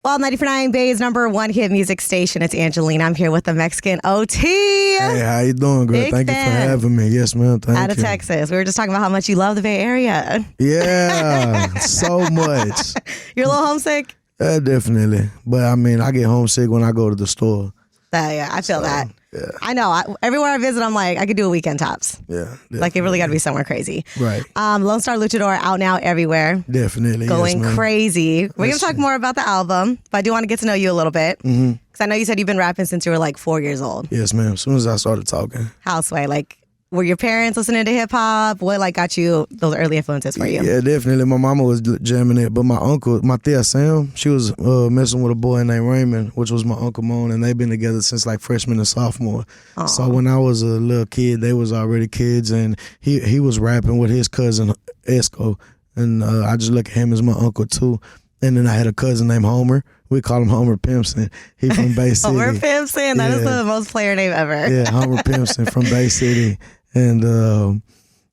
Well, 90.9 Bay's #1 hit music station. It's Angelina. I'm here with the Mexican OT. Hey, how you doing, girl? Big Thank you fan. for having me. Yes, ma'am. Thank you. Out of Texas. We were just talking about how much you love the Bay Area. Yeah, so much. You're a little homesick? Definitely. But I mean, I get homesick when I go to the store. Yeah, I feel that. Yeah. I know. Everywhere I visit, I'm like, I could do a weekend tops. Yeah. Definitely. Like, it really got to be somewhere crazy. Right. Lone Star Luchador out now everywhere. Definitely. Going yes, crazy. We're going Yes, to talk more about the album, but I do want to get to know you a little bit. Because I know you said you've been rapping since you were like 4 years old. Yes, ma'am. As soon as I started talking. Houseway, like, were your parents listening to hip hop? What like got you those early influences for you? Yeah, definitely. My mama was jamming it, but my uncle, my tia Sam, she was messing with a boy named Raymond, which was my Uncle Moan, and they've been together since like freshman and sophomore. Aww. So when I was a little kid, they was already kids, and he was rapping with his cousin Esco, and I just look at him as my uncle too. And then I had a cousin named Homer. We call him Homer Pimpson. He from Bay City. Homer Pimpson, that is Yeah. the most player name ever. Yeah, Homer Pimpson from Bay City. And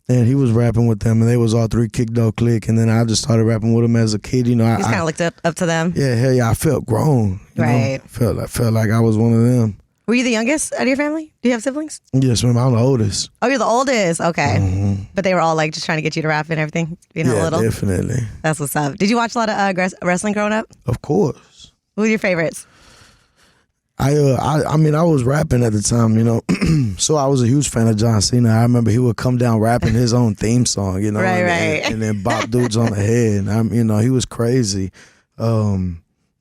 he was rapping with them, and they was all three Kick Dough Click. And then I just started rapping with them as a kid. You know, You just kind of looked up to them. yeah, hell yeah, I felt grown. You Right. know? Felt like I was one of them. Were you the youngest out of your family? Do you have siblings? Yes, ma'am, I'm the oldest. Oh, you're the oldest. Okay. But they were all like just trying to get you to rap and everything, being a Yeah, little. definitely. That's what's up. Did you watch a lot of wrestling growing up? Of course. Who were your favorites? I mean, I was rapping at the time, you know, so I was a huge fan of John Cena. I remember he would come down rapping his own theme song, you know, Right, and, right. and then bop dudes on the head. You know, he was crazy.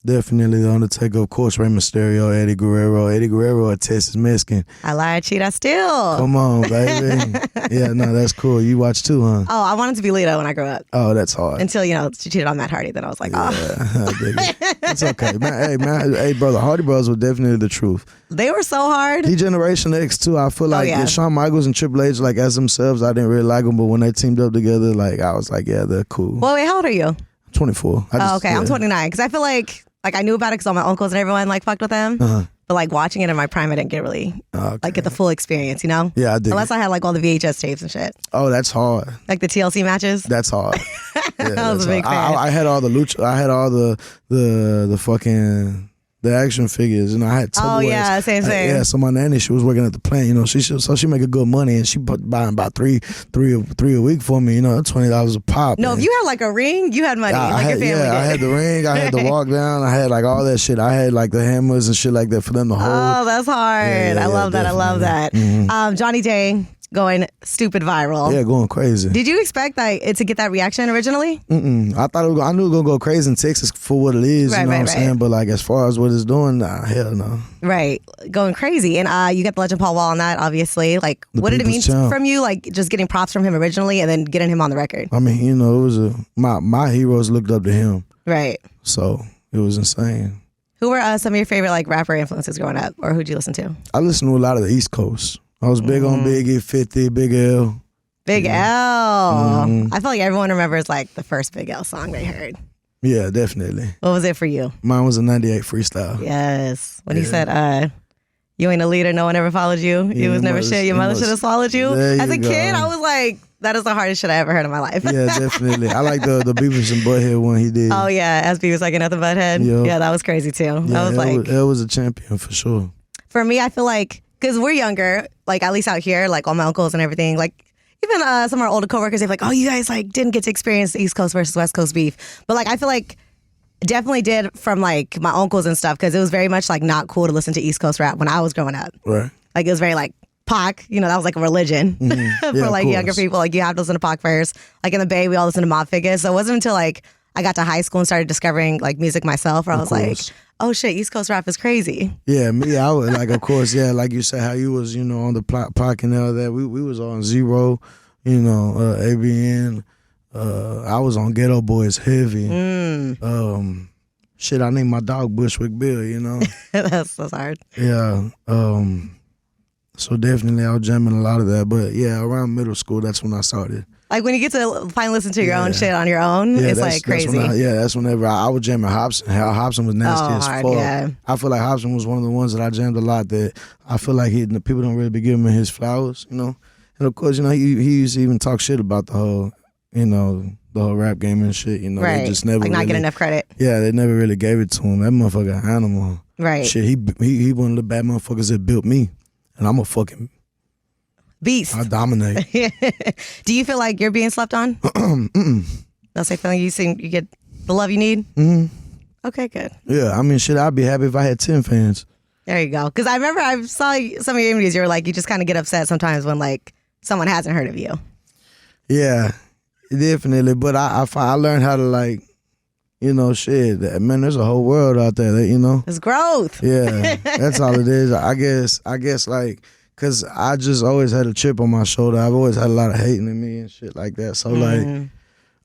Definitely The Undertaker, of course, Rey Mysterio, Eddie Guerrero. Eddie Guerrero, a Texas Mexican. I lied, cheat, I steal. Come on, baby. Yeah, no, that's cool. You watch too, huh? Oh, I wanted to be Lita when I grew up. Oh, that's hard. Until, she cheated on Matt Hardy. Then I was like, oh. Yeah, I dig it. It's okay. Hey, brother, Hardy Brothers were definitely the truth. They were so hard. He Generation X too. I feel like yeah. Shawn Michaels and Triple H, like as themselves, I didn't really like them, but when they teamed up together, like I was like, yeah, they're cool. Well, wait, how old are you? 24. Okay. Yeah. I'm 29. Because I feel like I knew about it because all my uncles and everyone like fucked with them. But like watching it in my prime, I didn't get really get the full experience, you know? Yeah, I did. Unless I had like all the VHS tapes and shit. Oh, that's hard. Like the TLC matches. That's hard. Yeah, I was a big fan. I had all the lucha. I had all the fucking the action figures, and I had Tupperwares. Oh yeah, same. Yeah, so my nanny, she was working at the plant, you know. She make a good money, and she buying about three a week for me, you know, $20 a pop. No, and if you had like a ring, you had money. Your family did. I had the ring, I had the walk down, I had like all that shit. I had like the hammers and shit like that for them to hold. Oh, that's hard. Yeah, I love that. definitely. I love that. Johnny Day going stupid viral. Yeah, going crazy. Did you expect it to get that reaction originally? I thought I knew it was gonna go crazy in Texas for what it is. Right, you know right, what I'm saying? right. But like as far as what it's doing, nah, hell no. Right. Going crazy. And you got the Legend Paul Wall on that, obviously. Like, what did it mean people's champ. from you? Like, just getting props from him originally and then getting him on the record. I mean, you know, it was my heroes looked up to him, Right. so it was insane. Who were some of your favorite like rapper influences growing up, or who'd you listen to? I listened to a lot of the East Coast. I was big on Biggie, 50, Big L. Big L. I feel like everyone remembers like the first Big L song they heard. Yeah, definitely. What was it for you? Mine was a 98 freestyle. Yes. When he said, you ain't a leader, no one ever followed you. You was never shit, your mother should have swallowed you. There As a you kid, go. I was like, that is the hardest shit I ever heard in my life. Yeah, definitely. I like the Beavis and Butthead one he did. Oh yeah, SB was like another butthead. Yep. Yeah, that was crazy too. Yeah, I was like, it was a champion for sure. for me, I feel like, because we're younger, like at least out here, like all my uncles and everything, like even some of our older coworkers, they're like, oh, you guys like didn't get to experience the East Coast versus West Coast beef. But like, I feel like definitely did from like my uncles and stuff, because it was very much like not cool to listen to East Coast rap when I was growing up. Right. Like it was very like Pac, that was like a religion for Yeah, like of younger course. people. Like you have to listen to Pac first. Like in the Bay, we all listened to Mob Figures. So it wasn't until like I got to high school and started discovering like music myself, where I was like, course. oh shit, East Coast rap is crazy. Yeah, me, I was like, of course, yeah, like you said, how you was, on the Pac and all that. We was on Zero, ABN. I was on Ghetto Boys heavy. Shit, I named my dog Bushwick Bill, That's hard. Yeah. So definitely I was jamming a lot of that. But yeah, around middle school, that's when I started. Like when you get to finally listen to your own shit on your own, Yeah, it's like crazy. That's whenever I was jamming Hobson. How Hobson was nasty as hard, fuck. yeah. I feel like Hobson was one of the ones that I jammed a lot that I feel like people don't really be giving him his flowers, And of course, he used to even talk shit about the whole, the the whole rap game and shit. You know, Right. they just never like not really, get enough credit. Yeah, they never really gave it to him. That motherfucker an animal. Right. Shit, he one of the bad motherfuckers that built me, and I'm a fucking beast. I dominate. Do you feel like you're being slept on? That's like feeling you get the love you need? Mm-hmm. Okay, good. Yeah, I mean, shit, I'd be happy if I had 10 fans. There you go. Because I remember I saw some of your interviews. You were like, you just kind of get upset sometimes when like someone hasn't heard of you. Yeah, definitely. But I learned how to like, you know, shit. Man, there's a whole world out there that, you know. It's growth. Yeah, that's all it is. I guess like, cause I just always had a chip on my shoulder. I've always had a lot of hating in me and shit like that. So like,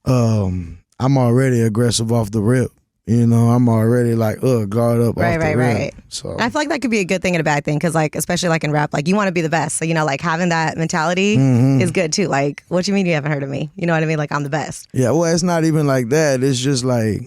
I'm already aggressive off the rip. You know, I'm already like, guard up off the rip. Right. So And I feel like that could be a good thing and a bad thing because, like, especially like in rap, like you want to be the best. So, you know, like having that mentality is good too. Like, what you mean you haven't heard of me? You know what I mean? Like, I'm the best. Yeah, well, it's not even like that. It's just like,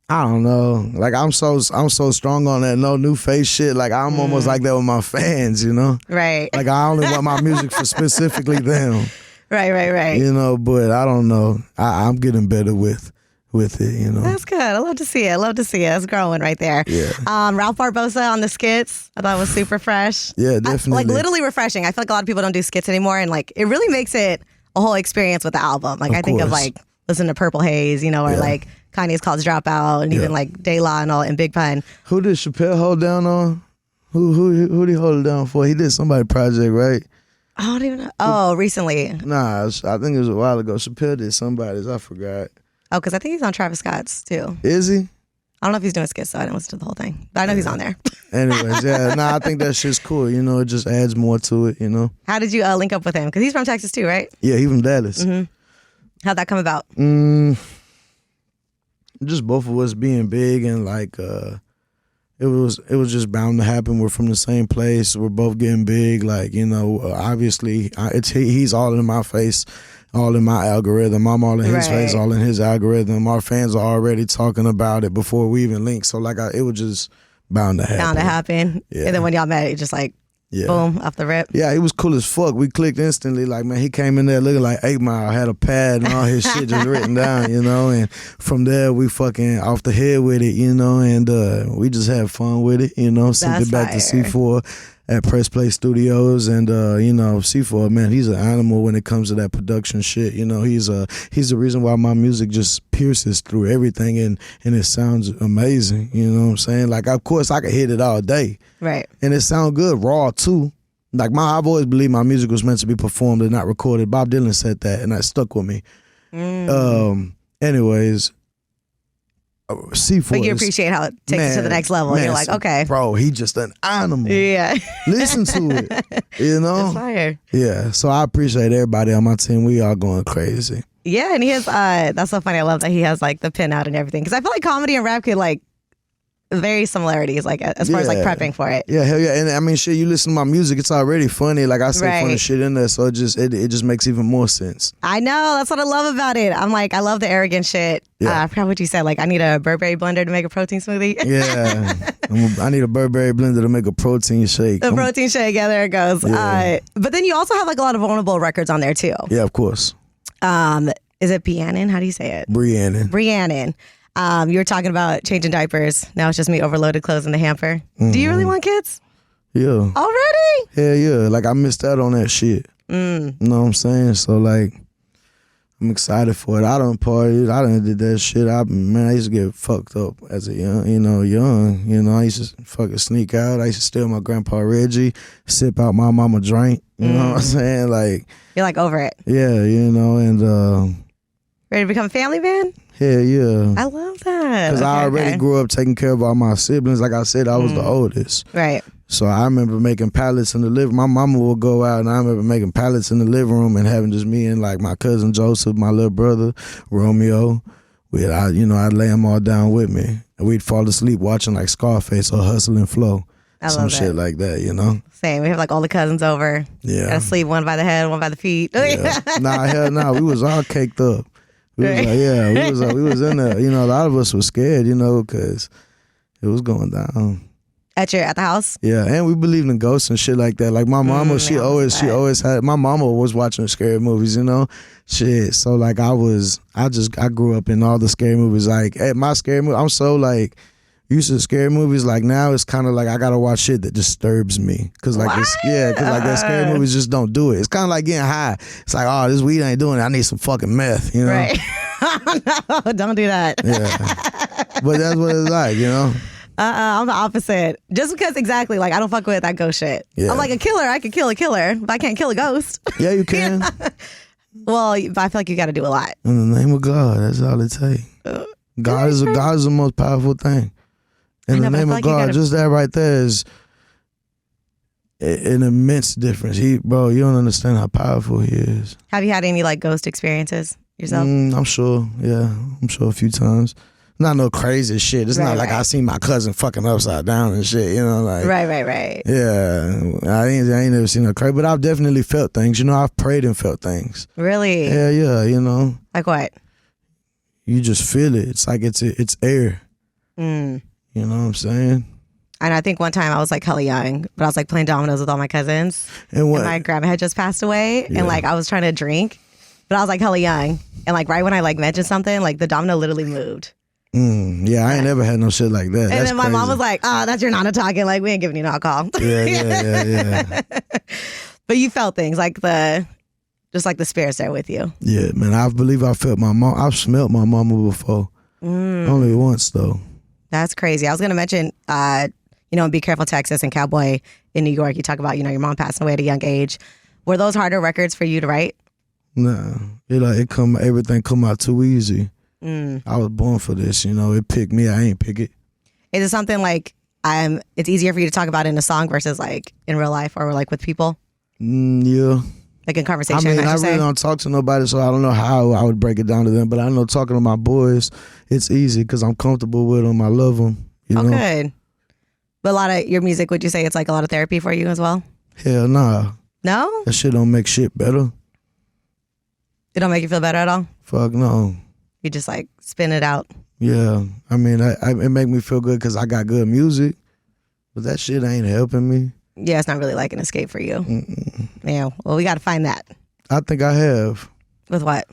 I don't know. Like I'm so strong on that no new face shit. Like I'm almost like that with my fans, you know? Right. Like I only want my music for specifically them. Right. You know, but I don't know. I'm getting better with it, you know. That's good. I love to see it. It's growing right there. Yeah. Ralph Barbosa on the skits, I thought it was super fresh. Yeah, definitely. Like literally refreshing. I feel like a lot of people don't do skits anymore, and like it really makes it a whole experience with the album. Like I think of like listen to Purple Haze, you know, or like Kanye's College Dropout, and even like De La and all, and Big Pun. Who did Chappelle hold down on? Who did he hold it down for? He did somebody project, right? I don't even know. Oh, recently. Nah, I think it was a while ago. Chappelle did somebody's. I forgot. Oh, because I think he's on Travis Scott's too. Is he? I don't know if he's doing skits, so I didn't listen to the whole thing. But I know he's on there. Anyways, yeah. Nah, I think that shit's cool. You know, it just adds more to it, you know. How did you link up with him? Because he's from Texas too, right? Yeah, he from Dallas. How'd that come about? Just both of us being big and like it was just bound to happen. We're from the same place. We're both getting big. Like, you know, obviously he's all in my face, all in my algorithm. I'm all in his face, all in his algorithm. Our fans are already talking about it before we even link. So like it was just bound to happen. Yeah. And then when y'all met, it just like boom, off the rip. Yeah, he was cool as fuck. We clicked instantly. Like, man, he came in there looking like 8 Mile, had a pad and all his shit just written down, you know. And from there, we fucking off the head with it, you know. And we just had fun with it, you know. Sent it back to C4 at Press Play Studios. And, you know, C4, man, he's an animal when it comes to that production shit. You know, he's the reason why my music just pierces through everything and it sounds amazing. You know what I'm saying? Like, of course, I could hit it all day. Right. And it sound good raw too. Like I've always believed my music was meant to be performed and not recorded. Bob Dylan said that, and that stuck with me. Anyways, C4. But you appreciate how it takes it to the next level. Man, you're like, okay, bro, he just an animal. Yeah. Listen to it. You know. It's fire. Yeah. So I appreciate everybody on my team. We are going crazy. Yeah, and he has. That's so funny. I love that he has like the pin out and everything because I feel like comedy and rap could like. Very similarities, like as far as like prepping for it. Yeah, hell yeah. And I mean, shit, you listen to my music, it's already funny. Like I say funny shit in there, so it just makes even more sense. I know, that's what I love about it. I'm like, I love the arrogant shit. Yeah. I forgot what you said. Like, I need a Burberry blender to make a protein smoothie. Yeah, I need a Burberry blender to make a protein shake. The protein shake, yeah, there it goes. Yeah. But then you also have like a lot of vulnerable records on there too. Yeah, of course. Is it Briannon? How do you say it? Briannon. You were talking about changing diapers. Now it's just me overloaded clothes in the hamper. Do you really want kids? Yeah. Already? Hell yeah. Like I missed out on that shit. You know what I'm saying? So like, I'm excited for it. I done partied. I done did that shit. I used to get fucked up as a young. I used to fucking sneak out. I used to steal my grandpa Reggie, sip out my mama drink. You know what I'm saying? Like, you're like over it. Yeah, you know, and ready to become a family man? Hell yeah. I love that. Because I already grew up taking care of all my siblings. Like I said, I was the oldest. Right. So I remember making pallets in the living room. My mama would go out, and I remember making pallets in the living room and having just me and like my cousin Joseph, my little brother Romeo. I'd lay them all down with me, and we'd fall asleep watching like Scarface or Hustle and Flow, some shit like that. You know. Same. We have like all the cousins over. Yeah. Gotta sleep one by the head, one by the feet. Yeah. Hell no. We was all caked up. We was we was in there. You know, a lot of us was scared. You know, because it was going down. At the house? Yeah, and we believed in ghosts and shit like that. Like my mama, she always had. My mama was watching scary movies, you know, shit. So like I grew up in all the scary movies. Like at my scary movie, I'm so like used to scary movies. Like now it's kind of like I gotta watch shit that disturbs me, cause like cause like that scary movies just don't do it. It's kind of like getting high. It's like, oh, this weed ain't doing it. I need some fucking meth, you know? Right. No, don't do that. Yeah, but that's what it's like, you know. I'm the opposite. Just because exactly, like I don't fuck with that ghost shit. Yeah. I'm like a killer. I could kill a killer, but I can't kill a ghost. Yeah, you can. Well, but I feel like you got to do a lot. In the name of God, that's all it takes. God is the most powerful thing. In the name of God, just that right there is an immense difference. Bro, you don't understand how powerful he is. Have you had any like ghost experiences yourself? I'm sure. Yeah, I'm sure a few times. Not no crazy shit. It's not like I seen my cousin fucking upside down and shit, you know, like. Right. Yeah, I ain't never seen no crazy, but I've definitely felt things. You know, I've prayed and felt things. Really? Yeah, you know. Like what? You just feel it. It's like it's air. You know what I'm saying? And I think one time I was like hella young, but I was like playing dominoes with all my cousins. And my grandma had just passed away, and like I was trying to drink, but I was like hella young. And like right when I like mentioned something, like the domino literally moved. Yeah, I ain't never had no shit like that. And then my mom was like, "Oh, that's your nana talking. Like we ain't giving you no alcohol." Yeah. But you felt things like just like the spirits there with you. Yeah, man. I believe I felt my mom. I've smelled my mama before. Only once though. That's crazy. I was gonna mention, in Be Careful, Texas, and Cowboy in New York. You talk about, your mom passing away at a young age. Were those harder records for you to write? Nah, everything come out too easy. I was born for this, it picked me. I ain't pick it. Is it something like it's easier for you to talk about in a song versus like in real life or like with people? Yeah. Like in conversation? I really don't talk to nobody, so I don't know how I would break it down to them. But I know talking to my boys, it's easy because I'm comfortable with them. I love them. You know? Good. But a lot of your music, would you say it's like a lot of therapy for you as well? Hell nah. No? That shit don't make shit better. It don't make you feel better at all? Fuck no. You just like spin it out. Yeah, I mean, it make me feel good because I got good music, but that shit ain't helping me. Yeah, it's not really like an escape for you. Yeah, well, we got to find that. I think I have. With what?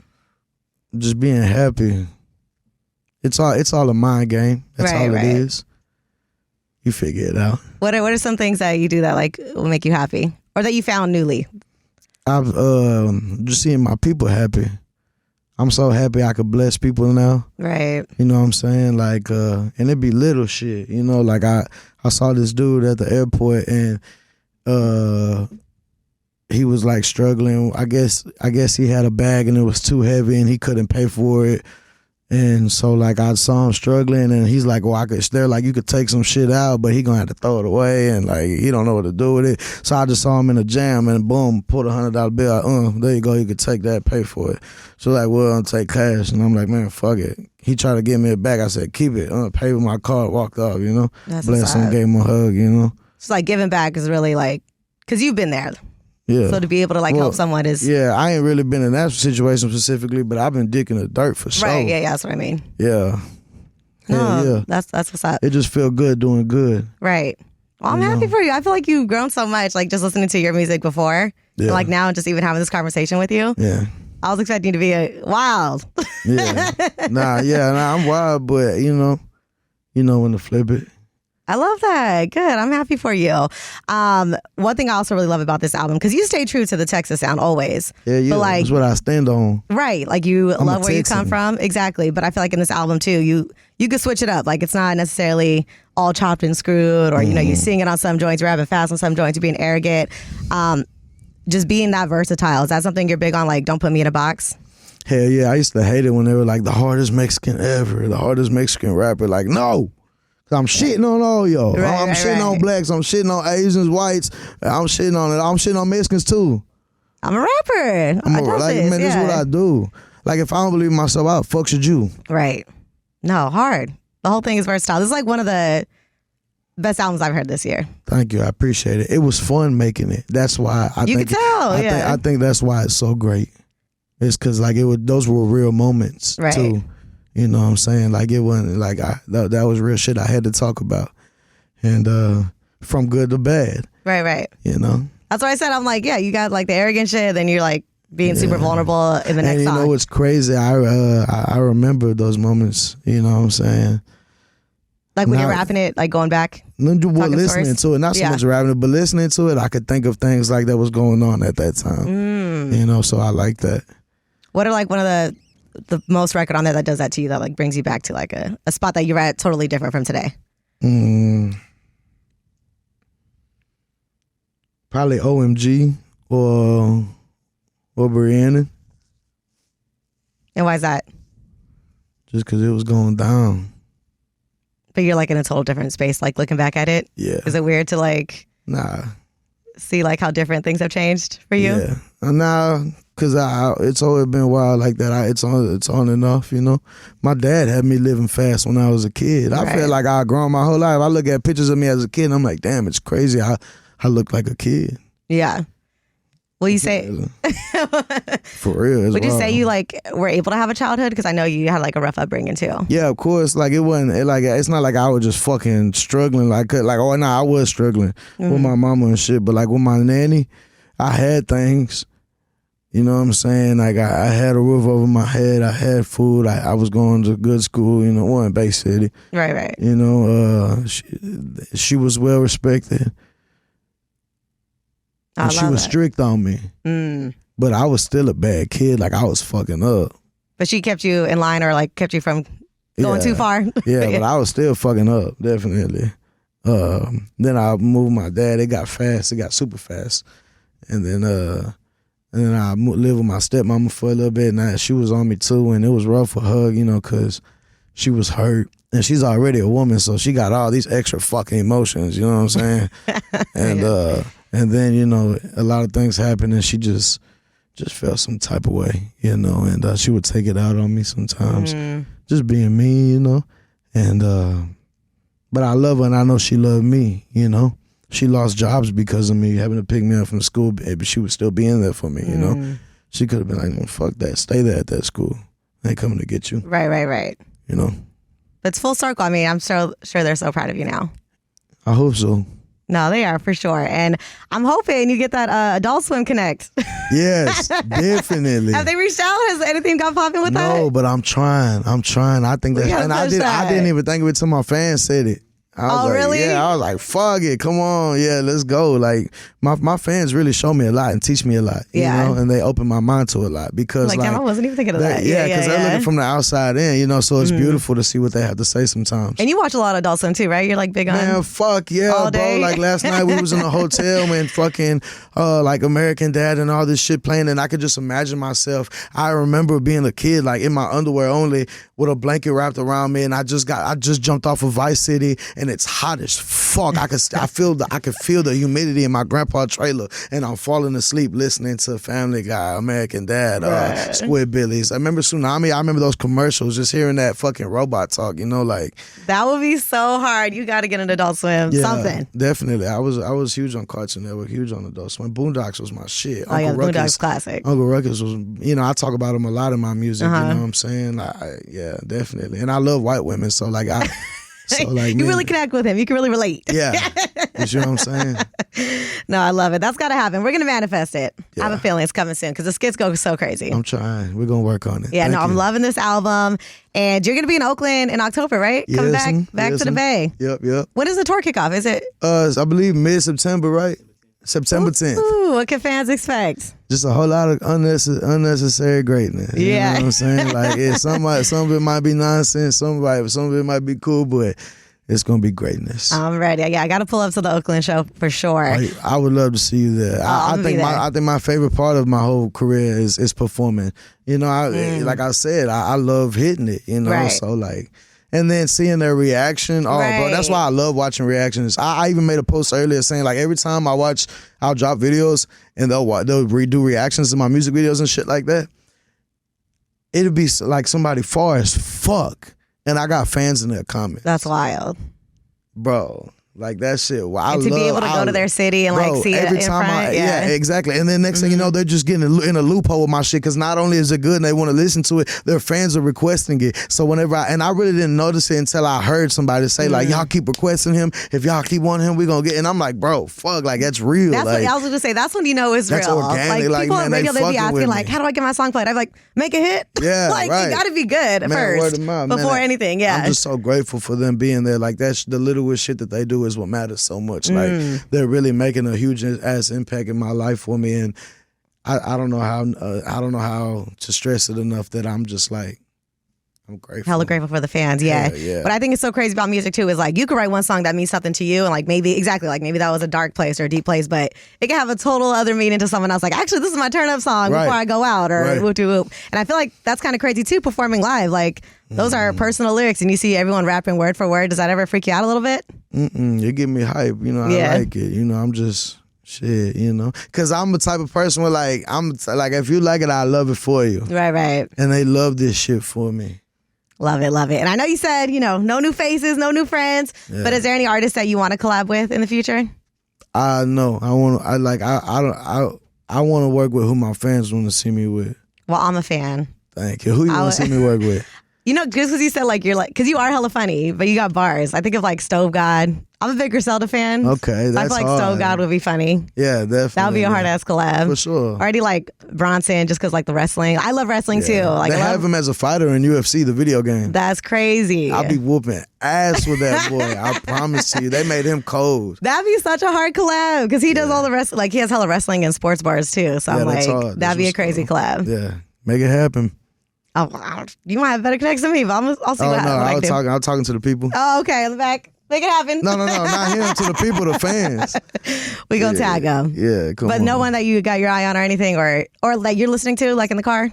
Just being happy. It's all a mind game. That's all it is. You figure it out. What are some things that you do that like will make you happy, or that you found newly? I've just seeing my people happy. I'm so happy I could bless people now. Right. You know what I'm saying? Like, and it be little shit, like I saw this dude at the airport and he was like struggling. I guess he had a bag and it was too heavy and he couldn't pay for it. And so like I saw him struggling and he's like, well, they're like, you could take some shit out, but he gonna have to throw it away and like he don't know what to do with it. So I just saw him in a jam and boom, pulled $100 bill out. There you go, you could take that, pay for it. So like, well, I'll take cash. And I'm like, man, fuck it. He tried to give me it back. I said, keep it. Pay with my card, walked off, That's blessed him, gave him a hug, It's like giving back is really like, because you've been there. Yeah. So to be able to like help someone is... Yeah, I ain't really been in that situation specifically, but I've been dicking the dirt for sure. Right, yeah, that's what I mean. Yeah. Yeah. That's what's up. It just feel good doing good. Right. Well, I'm happy for you. I feel like you've grown so much, like just listening to your music before. Yeah. And like now just even having this conversation with you. Yeah. I was expecting you to be wild. Yeah. I'm wild, but you know when to flip it. I love that. Good. I'm happy for you. One thing I also really love about this album, because you stay true to the Texas sound always. Yeah, but like, that's what I stand on. Right. Like you love where you come from. Exactly. But I feel like in this album too, you could switch it up. Like it's not necessarily all chopped and screwed, or you sing it on some joints, you're rapping fast on some joints, you're being arrogant. Just being that versatile. Is that something you're big on? Like, don't put me in a box? Hell yeah. I used to hate it when they were like the hardest Mexican ever, the hardest Mexican rapper. Like, no. I'm shitting on all y'all. I'm shitting on blacks. I'm shitting on Asians, whites. I'm shitting on it. I'm shitting on Mexicans too. I'm a rapper. This is what I do. Like if I don't believe in myself, how the fuck should you? Right. No, hard. The whole thing is versatile. This is like one of the best albums I've heard this year. Thank you. I appreciate it. It was fun making it. That's why I think. You can tell. I think that's why it's so great. It's because like those were real moments too. You know what I'm saying? Like it wasn't like that was real shit I had to talk about. and from good to bad. Right. You know. That's what I said. I'm like, yeah, you got like the arrogant shit, then you're like being super vulnerable in the next and song. You know what's crazy? I remember those moments. You know what I'm saying? Like when you're rapping it, like going back. Listening stories? to it, not so much rapping it, but listening to it, I could think of things like that was going on at that time. You know, so I like that. What are like one of the most record on there that does that to you, that like brings you back to like a spot that you're at totally different from today? Probably OMG or Brianna. And why is that? Just because it was going down. But you're like in a total different space, like looking back at it. Yeah. Is it weird to like see like how different things have changed for you? Yeah. Nah, because it's always been wild like that. It's on and off, you know. My dad had me living fast when I was a kid. I feel like I've grown my whole life. I look at pictures of me as a kid and I'm like, damn, it's crazy. I look like a kid. Yeah. Will you say for real? Would you say you like were able to have a childhood? Because I know you had like a rough upbringing too. Yeah, of course. Like it's not like I was just fucking struggling. I was struggling with my mama and shit. But like with my nanny, I had things. You know what I'm saying? Like I had a roof over my head. I had food. I was going to good school. You know, one Bay City. Right. You know, she was well respected. And she was strict on me. But I was still a bad kid. Like I was fucking up. But she kept you in line, or like kept you from going too far? Yeah, but I was still fucking up, definitely. Then I moved my dad. It got fast. It got super fast. And then I lived with my stepmama for a little bit. And she was on me too. And it was rough for her, you know, because she was hurt. And she's already a woman, so she got all these extra fucking emotions, you know what I'm saying? And then, you know, a lot of things happened and she just felt some type of way, you know, and she would take it out on me sometimes. Just being me, you know. And but I love her and I know she loved me, you know. She lost jobs because of me having to pick me up from school, but she would still be in there for me, you know. She could have been like, well, fuck that, stay there at that school. I ain't coming to get you. Right. You know. But it's full circle. I mean, I'm sure they're so proud of you now. I hope so. No, they are for sure. And I'm hoping you get that Adult Swim Connect. Yes, definitely. Have they reached out? Has anything got popping with that? No, but I'm trying. I think that, and I didn't even think of it till my fans said it. I was like, really? Yeah, I was like, fuck it, come on, yeah, let's go. Like my fans really show me a lot and teach me a lot, you know, and they open my mind to a lot because like damn, I wasn't even thinking of that. Yeah, because they're looking from the outside in, you know, so it's beautiful to see what they have to say sometimes. And you watch a lot of Adult Swim too, right? You're like big on. Man, fuck yeah, all day. Bro. Like last night we was in a hotel and fucking like American Dad and all this shit playing, and I could just imagine myself. I remember being a kid, like in my underwear only, with a blanket wrapped around me, and I just jumped off of Vice City, and it's hot as fuck. I could feel the humidity in my grandpa's trailer, and I'm falling asleep listening to Family Guy, American Dad, Squidbillies. I remember Tsunami. I remember those commercials, just hearing that fucking robot talk. You know, like that would be so hard. You got to get an Adult Swim. Yeah, something. Definitely. I was huge on Cartoon Network, huge on Adult Swim. Boondocks was my shit. Oh yeah, Boondocks classic. Uncle Ruckus was. You know, I talk about him a lot in my music. You know what I'm saying? Yeah, definitely. And I love white women, so like I. So like you really connect with him. You can really relate. Yeah. You see what I'm saying? No, I love it. That's got to happen. We're going to manifest it. Yeah. I have a feeling it's coming soon because the skits go so crazy. I'm trying. We're going to work on it. Yeah, I'm loving this album. And you're going to be in Oakland in October, right? Yes, coming back to the Bay. Yep. When is the tour kickoff? Is it? I believe mid-September, right? September 10th. Ooh, what can fans expect? Just a whole lot of unnecessary greatness. You know what I'm saying? Like some of it might be nonsense, some of it might be cool, but it's gonna be greatness. I'm ready. Yeah, I got to pull up to the Oakland show for sure. I would love to see you there. I think my favorite part of my whole career is performing. You know, like I said, I love hitting it. You know, so like. And then seeing their reaction, bro, that's why I love watching reactions. I even made a post earlier saying like every time I'll drop videos and they'll redo reactions to my music videos and shit like that. It'll be like somebody far as fuck, and I got fans in their comments. That's wild, bro. Like that shit. Well, and to be able to go to their city and like see every it in time front. yeah, exactly. And then next thing you know, they're just getting in a loophole with my shit because not only is it good and they want to listen to it, their fans are requesting it. So whenever I really didn't notice it until I heard somebody say like, y'all keep requesting him. If y'all keep wanting him, we gonna get. And I'm like, bro, fuck, like that's real. That's like, what I was gonna say. That's when you know it's that's real. organic. Like people man, on radio, they be asking with like, me. how do I get my song played? I'm like, make a hit. Yeah, like right. you gotta be good Man, word first of mouth, before man, anything. Yeah. I'm just so grateful for them being there. Like that's the littlest shit that they do is what matters so much. Like they're really making a huge ass impact in my life for me, and I don't know how to stress it enough that I'm just like I'm grateful. Hella grateful for the fans, yeah. Yeah. But I think it's so crazy about music too is like you could write one song that means something to you and like maybe maybe that was a dark place or a deep place, but it can have a total other meaning to someone else. Like actually this is my turn up song before I go out or whoop de whoop. And I feel like that's kind of crazy too, performing live. Like those are personal lyrics and you see everyone rapping word for word. Does that ever freak you out a little bit? You give me hype, you know, I like it. You know, I'm just shit, you know. Cause I'm the type of person where like I'm like if you like it, I love it for you. Right. And they love this shit for me. Love it. And I know you said, you know, no new faces, no new friends. Yeah. But is there any artists that you want to collab with in the future? No. I want to work with who my fans want to see me with. Well, I'm a fan. Thank you. Who you want to see me work with? You know, just because you said like you're like, because you are hella funny, but you got bars. I think of like Stove God. I'm a big Griselda fan. Okay, that's I feel like hard. Stove God would be funny. Yeah, definitely. That would be a hard ass collab. For sure. Already like Bronson, just because like the wrestling. I love wrestling too. Like they have him as a fighter in UFC, the video game. That's crazy. I'll be whooping ass with that boy. I promise you. They made him cold. That'd be such a hard collab because he does all the wrestling. Like he has hella wrestling and sports bars too. So I'm like, that'd be a crazy collab. Yeah, make it happen. Oh, you might have better connects than me, but I'll see what happens. I was talking to the people. Oh, okay, in the back. Make it happen. No, not him. To the people, the fans. We gonna tag them. Yeah, come on. But no one that you got your eye on or anything, or that you're listening to, like in the car.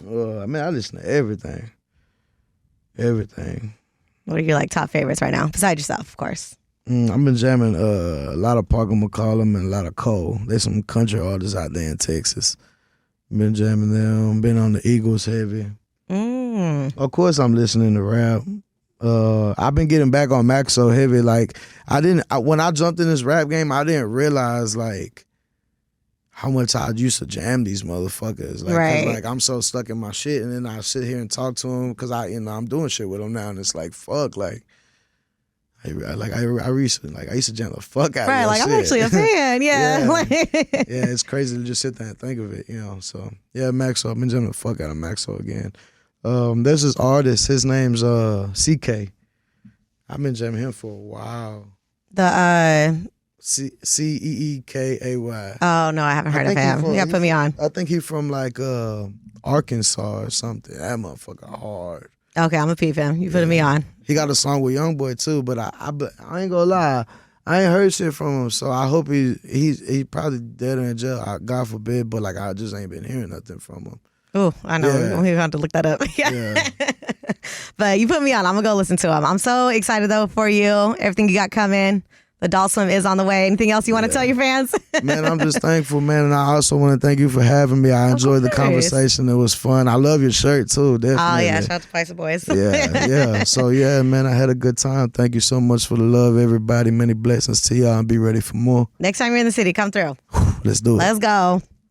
I mean, I listen to everything. Everything. What are your like top favorites right now, besides yourself, of course? I've been jamming a lot of Parker McCollum and a lot of Cole. There's some country artists out there in Texas. Been jamming them. Been on the Eagles heavy. Of course, I'm listening to rap. I've been getting back on Mac so heavy. Like when I jumped in this rap game, I didn't realize like how much I used to jam these motherfuckers. Like, right. 'cause, like I'm so stuck in my shit, and then I sit here and talk to them because I'm doing shit with them now, and it's like fuck, like. I used to jam the fuck out of right, like shit. I'm actually a fan, yeah. Yeah, it's crazy to just sit there and think of it, you know. So yeah, Maxo, I've been jamming the fuck out of Maxo again. There's this artist, his name's CK. I've been jamming him for a while. The Ceekay. Oh no, I haven't heard of him. You gotta put me on. I think he's from like Arkansas or something. That motherfucker hard. Okay, I'm gonna peep him. You putting me on. He got a song with Youngboy too, but I ain't gonna lie, I ain't heard shit from him. So I hope he's probably dead or in jail. God forbid, but like I just ain't been hearing nothing from him. Oh, I know. Yeah. We have to look that up. Yeah. But you put me on. I'm gonna go listen to him. I'm so excited though for you. Everything you got coming. The Adult Swim is on the way. Anything else you want to tell your fans? Man, I'm just thankful, man. And I also want to thank you for having me. I enjoyed the conversation. It was fun. I love your shirt, too, definitely. Oh, yeah. Shout out to Spice Boys. Yeah. So, yeah, man, I had a good time. Thank you so much for the love, everybody. Many blessings to y'all, and be ready for more. Next time you're in the city, come through. Let's do it. Let's go.